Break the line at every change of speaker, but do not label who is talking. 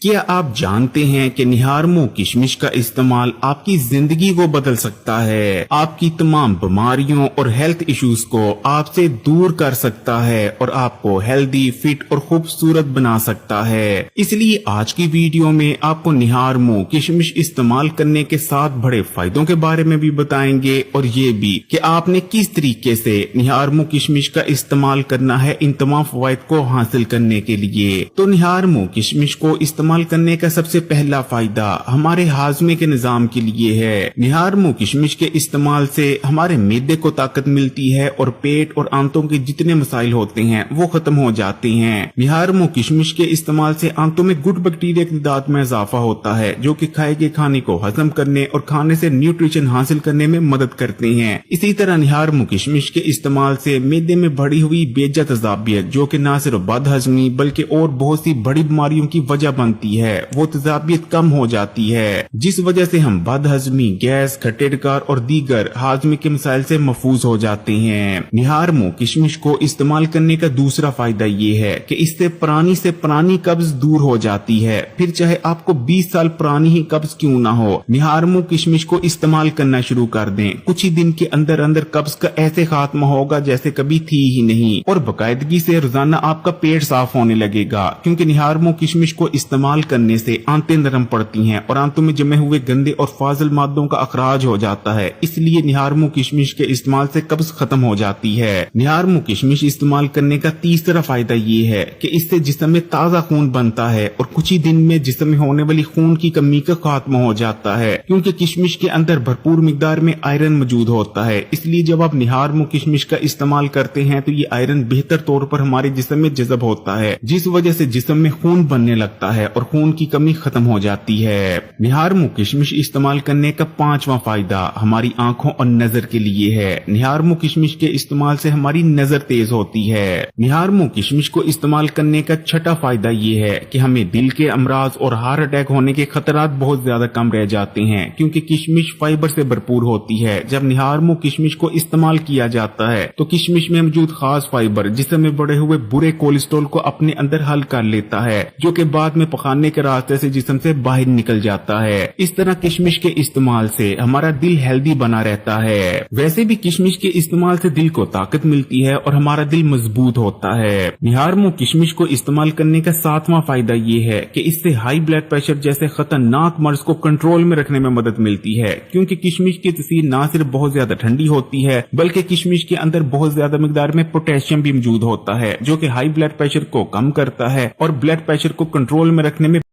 کیا آپ جانتے ہیں کہ نہارمو کشمش کا استعمال آپ کی زندگی کو بدل سکتا ہے، آپ کی تمام بیماریوں اور ہیلتھ ایشوز کو آپ سے دور کر سکتا ہے اور آپ کو ہیلدی، فٹ اور خوبصورت بنا سکتا ہے۔ اس لیے آج کی ویڈیو میں آپ کو نہارمو کشمش استعمال کرنے کے 7 بڑے فائدوں کے بارے میں بھی بتائیں گے، اور یہ بھی کہ آپ نے کس طریقے سے نہارمو کشمش کا استعمال کرنا ہے ان تمام فوائد کو حاصل کرنے کے لیے۔ تو نہارمو کشمش کو استعمال کرنے کا سب سے پہلا فائدہ ہمارے ہاضمے کے نظام کے لیے ہے۔ نہارمو کشمش کے استعمال سے ہمارے معدے کو طاقت ملتی ہے اور پیٹ اور آنتوں کے جتنے مسائل ہوتے ہیں وہ ختم ہو جاتے ہیں۔ نہارمو کشمش کے استعمال سے آنتوں میں گڈ بیکٹیریا کی تعداد میں اضافہ ہوتا ہے، جو کہ کھائے گئے کھانے کو ہضم کرنے اور کھانے سے نیوٹریشن حاصل کرنے میں مدد کرتے ہیں۔ اسی طرح نہارمو کشمش کے استعمال سے معدے میں بڑھی ہوئی بے جا تیزابیت، جو کہ نہ صرف بد ہضمی بلکہ اور بہت سی بڑی بیماریوں کی وجہ بنتی ہے، وہ تیزابیت کم ہو جاتی ہے، جس وجہ سے ہم بد ہضمی، گیس، کھٹے ڈکار اور دیگر ہاضمے کے مسائل سے محفوظ ہو جاتے ہیں۔ نہارمو کشمش کو استعمال کرنے کا دوسرا فائدہ یہ ہے کہ اس سے پرانی قبض دور ہو جاتی ہے، پھر چاہے آپ کو 20 سال پرانی ہی قبض کیوں نہ ہو، نہارمو کشمش کو استعمال کرنا شروع کر دیں، کچھ ہی دن کے اندر قبض کا ایسے خاتمہ ہوگا جیسے کبھی تھی ہی نہیں، اور باقاعدگی سے روزانہ آپ کا پیٹ صاف ہونے لگے گا، کیونکہ نہارمو کشمش کو استعمال کرنے سے آنتیں نرم پڑتی ہیں اور آنتوں میں جمے ہوئے گندے اور فاضل مادوں کا اخراج ہو جاتا ہے، اس لیے نہارمو کشمش کے استعمال سے قبض ختم ہو جاتی ہے۔ نہارمو کشمش استعمال کرنے کا تیسرا فائدہ یہ ہے کہ اس سے جسم میں تازہ خون بنتا ہے اور کچھ ہی دن میں جسم میں ہونے والی خون کی کمی کا خاتمہ ہو جاتا ہے، کیونکہ کشمش کے اندر بھرپور مقدار میں آئرن موجود ہوتا ہے، اس لیے جب آپ نہارمو کشمش کا استعمال کرتے ہیں تو یہ آئرن بہتر طور پر ہمارے جسم میں جذب ہوتا ہے، جس وجہ سے جسم میں خون بننے لگتا ہے اور خون کی کمی ختم ہو جاتی ہے۔ نہارمو کشمش استعمال کرنے کا 5واں فائدہ ہماری آنکھوں اور نظر کے لیے ہے۔ نہارمو کشمش کے استعمال سے ہماری نظر تیز ہوتی ہے۔ نہارمو کشمش کو استعمال کرنے کا 6واں فائدہ یہ ہے کہ ہمیں دل کے امراض اور ہارٹ اٹیک ہونے کے خطرات بہت زیادہ کم رہ جاتے ہیں، کیونکہ کشمش فائبر سے بھرپور ہوتی ہے۔ جب نہارمو کشمش کو استعمال کیا جاتا ہے تو کشمش میں موجود خاص فائبر جسم میں بڑے ہوئے برے کولیسٹرول کو اپنے اندر حل کر لیتا ہے، جو کہ بعد میں پخانے کے راستے سے جسم سے باہر نکل جاتا ہے۔ اس طرح کشمش کے استعمال سے ہمارا دل ہیلدی بنا رہتا ہے۔ ویسے بھی کشمش کے استعمال سے دل کو طاقت ملتی ہے اور ہمارا دل مضبوط ہوتا ہے۔ نہارمو کشمش کو استعمال کرنے کا 7واں فائدہ یہ ہے کہ اس سے ہائی بلڈ پریشر جیسے خطرناک مرض کو کنٹرول میں رکھنے میں مدد ملتی ہے، کیونکہ کشمش کی تاثیر نہ صرف بہت زیادہ ٹھنڈی ہوتی ہے بلکہ کشمش کے اندر بہت زیادہ مقدار میں پوٹیشیم بھی موجود ہوتا ہے، جو کہ ہائی بلڈ پریشر کو کم کرتا ہے اور بلڈ پریشر کو کنٹرول میں رکھنے میں